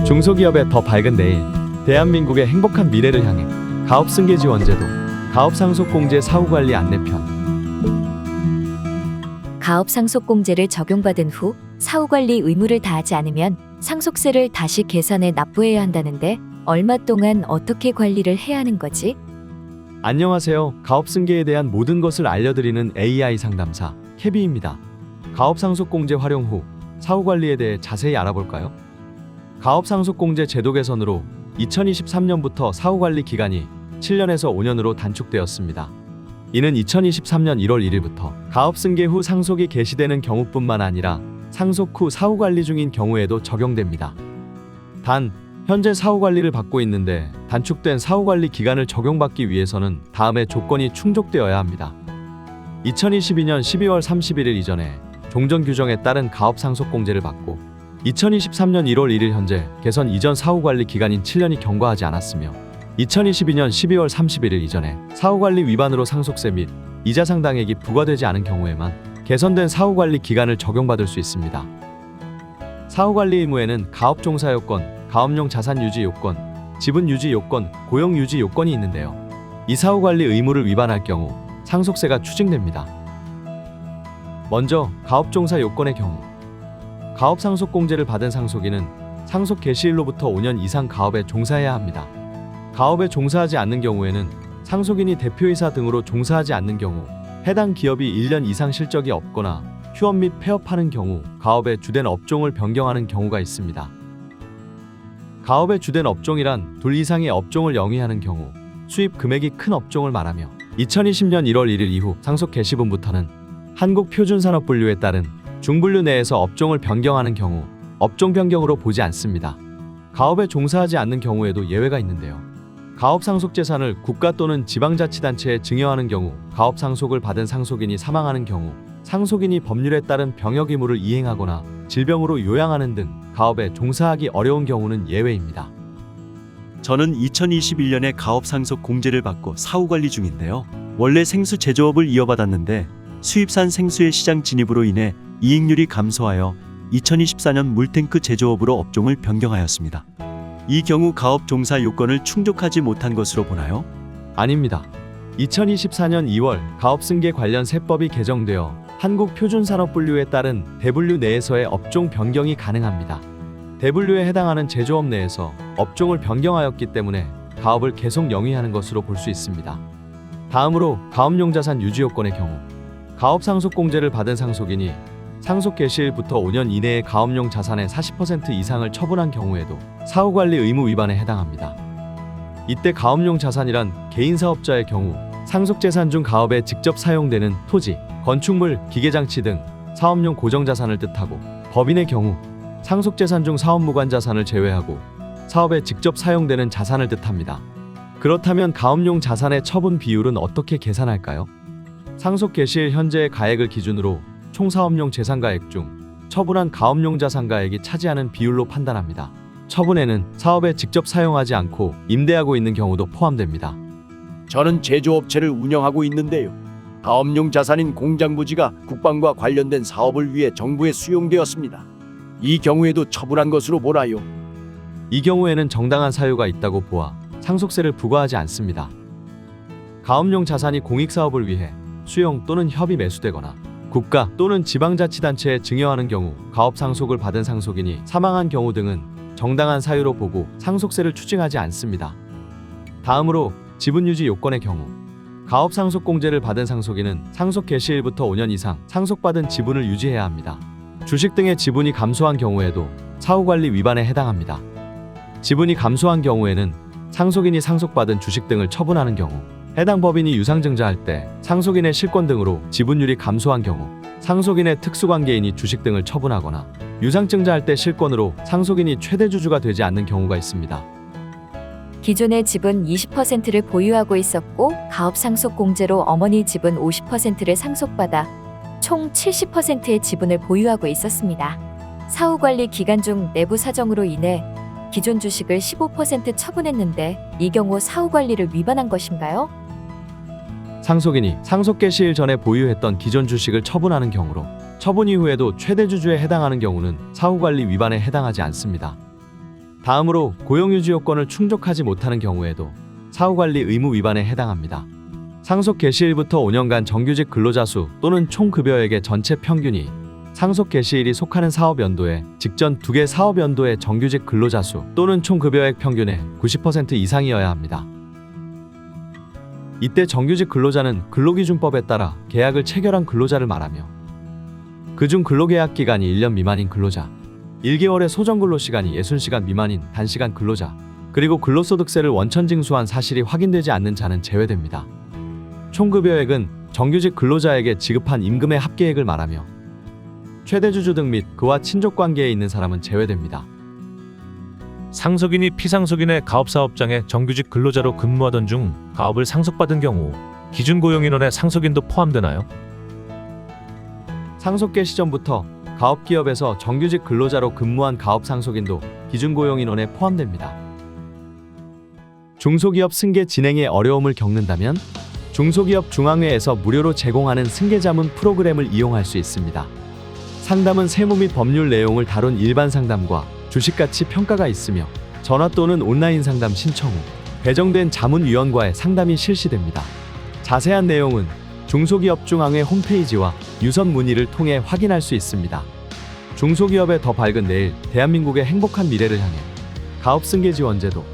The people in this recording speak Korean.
중소기업의 더 밝은 내일, 대한민국의 행복한 미래를 향해 가업승계 지원제도, 가업상속공제 사후관리 안내편. 가업상속공제를 적용받은 후 사후관리 의무를 다하지 않으면 상속세를 다시 계산해 납부해야 한다는데 얼마 동안 어떻게 관리를 해야 하는 거지? 안녕하세요. 가업승계에 대한 모든 것을 알려드리는 AI 상담사 캐비입니다. 가업상속공제 활용 후 사후관리에 대해 자세히 알아볼까요? 가업상속공제 제도 개선으로 2023년부터 사후관리 기간이 7년에서 5년으로 단축되었습니다. 이는 2023년 1월 1일부터 가업승계 후 상속이 개시되는 경우뿐만 아니라 상속 후 사후관리 중인 경우에도 적용됩니다. 단, 현재 사후관리를 받고 있는데 단축된 사후관리 기간을 적용받기 위해서는 다음의 조건이 충족되어야 합니다. 2022년 12월 31일 이전에 종전 규정에 따른 가업상속공제를 받고 2023년 1월 1일 현재 개선 이전 사후관리 기간인 7년이 경과하지 않았으며 2022년 12월 31일 이전에 사후관리 위반으로 상속세 및 이자 상당액이 부과되지 않은 경우에만 개선된 사후관리 기간을 적용받을 수 있습니다. 사후관리 의무에는 가업 종사 요건, 가업용 자산 유지 요건, 지분 유지 요건, 고용 유지 요건이 있는데요. 이 사후관리 의무를 위반할 경우 상속세가 추징됩니다. 먼저 가업 종사 요건의 경우 가업상속공제를 받은 상속인은 상속 개시일로부터 5년 이상 가업에 종사해야 합니다. 가업에 종사하지 않는 경우에는 상속인이 대표이사 등으로 종사하지 않는 경우, 해당 기업이 1년 이상 실적이 없거나 휴업 및 폐업하는 경우 가업의 주된 업종을 변경하는 경우가 있습니다. 가업의 주된 업종이란 둘 이상의 업종을 영위하는 경우, 수입 금액이 큰 업종을 말하며 2020년 1월 1일 이후 상속 개시분부터는 한국표준산업분류에 따른 중분류 내에서 업종을 변경하는 경우 업종 변경으로 보지 않습니다. 가업에 종사하지 않는 경우에도 예외가 있는데요. 가업상속재산을 국가 또는 지방자치단체에 증여하는 경우, 가업상속을 받은 상속인이 사망하는 경우, 상속인이 법률에 따른 병역 의무를 이행하거나 질병으로 요양하는 등 가업에 종사하기 어려운 경우는 예외입니다. 저는 2021년에 가업상속 공제를 받고 사후관리 중인데요. 원래 생수 제조업을 이어받았는데 수입산 생수의 시장 진입으로 인해 이익률이 감소하여 2024년 물탱크 제조업으로 업종을 변경하였습니다. 이 경우 가업 종사 요건을 충족하지 못한 것으로 보나요? 아닙니다. 2024년 2월 가업승계 관련 세법이 개정되어 한국표준산업분류에 따른 대분류 내에서의 업종 변경이 가능합니다. 대분류에 해당하는 제조업 내에서 업종을 변경하였기 때문에 가업을 계속 영위하는 것으로 볼 수 있습니다. 다음으로 가업용 자산 유지 요건의 경우 가업상속공제를 받은 상속인이 상속 개시일부터 5년 이내에 가업용 자산의 40% 이상을 처분한 경우에도 사후관리 의무 위반에 해당합니다. 이때 가업용 자산이란 개인사업자의 경우 상속재산 중 가업에 직접 사용되는 토지, 건축물, 기계장치 등 사업용 고정자산을 뜻하고, 법인의 경우 상속재산 중 사업무관자산을 제외하고 사업에 직접 사용되는 자산을 뜻합니다. 그렇다면 가업용 자산의 처분 비율은 어떻게 계산할까요? 상속 개시일 현재의 가액을 기준으로 총 사업용 재산가액 중 처분한 가업용 자산가액이 차지하는 비율로 판단합니다. 처분에는 사업에 직접 사용하지 않고 임대하고 있는 경우도 포함됩니다. 저는 제조업체를 운영하고 있는데요. 가업용 자산인 공장 부지가 국방과 관련된 사업을 위해 정부에 수용되었습니다. 이 경우에도 처분한 것으로 보나요? 이 경우에는 정당한 사유가 있다고 보아 상속세를 부과하지 않습니다. 가업용 자산이 공익사업을 위해 수용 또는 협의 매수되거나 국가 또는 지방자치단체에 증여하는 경우, 가업상속을 받은 상속인이 사망한 경우 등은 정당한 사유로 보고 상속세를 추징하지 않습니다. 다음으로 지분유지 요건의 경우 가업상속공제를 받은 상속인은 상속 개시일부터 5년 이상 상속받은 지분을 유지해야 합니다. 주식 등의 지분이 감소한 경우에도 사후관리 위반에 해당합니다. 지분이 감소한 경우에는 상속인이 상속받은 주식 등을 처분하는 경우, 해당 법인이 유상증자할 때 상속인의 실권 등으로 지분율이 감소한 경우, 상속인의 특수관계인이 주식 등을 처분하거나 유상증자할 때 실권으로 상속인이 최대 주주가 되지 않는 경우가 있습니다. 기존의 지분 20%를 보유하고 있었고 가업상속공제로 어머니 지분 50%를 상속받아 총 70%의 지분을 보유하고 있었습니다. 사후관리 기간 중 내부 사정으로 인해 기존 주식을 15% 처분했는데 이 경우 사후관리를 위반한 것인가요? 상속인이 상속 개시일 전에 보유했던 기존 주식을 처분하는 경우로 처분 이후에도 최대 주주에 해당하는 경우는 사후관리 위반에 해당하지 않습니다. 다음으로 고용유지 요건을 충족하지 못하는 경우에도 사후관리 의무 위반에 해당합니다. 상속 개시일부터 5년간 정규직 근로자 수 또는 총 급여액의 전체 평균이 상속 개시일이 속하는 사업연도에 직전 2개 사업연도의 정규직 근로자 수 또는 총 급여액 평균의 90% 이상이어야 합니다. 이때 정규직 근로자는 근로기준법에 따라 계약을 체결한 근로자를 말하며 그중 근로계약 기간이 1년 미만인 근로자, 1개월의 소정근로시간이 60시간 미만인 단시간 근로자, 그리고 근로소득세를 원천 징수한 사실이 확인되지 않는 자는 제외됩니다. 총급여액은 정규직 근로자에게 지급한 임금의 합계액을 말하며 최대주주 등 및 그와 친족관계에 있는 사람은 제외됩니다. 상속인이 피상속인의 가업사업장에 정규직 근로자로 근무하던 중 가업을 상속받은 경우 기준고용인원의 상속인도 포함되나요? 상속 개시 전부터 가업기업에서 정규직 근로자로 근무한 가업상속인도 기준고용인원에 포함됩니다. 중소기업 승계 진행에 어려움을 겪는다면 중소기업 중앙회에서 무료로 제공하는 승계자문 프로그램을 이용할 수 있습니다. 상담은 세무 및 법률 내용을 다룬 일반 상담과 주식가치 평가가 있으며 전화 또는 온라인 상담 신청 후 배정된 자문위원과의 상담이 실시됩니다. 자세한 내용은 중소기업중앙회 홈페이지와 유선 문의를 통해 확인할 수 있습니다. 중소기업의 더 밝은 내일, 대한민국의 행복한 미래를 향해 가업승계 지원제도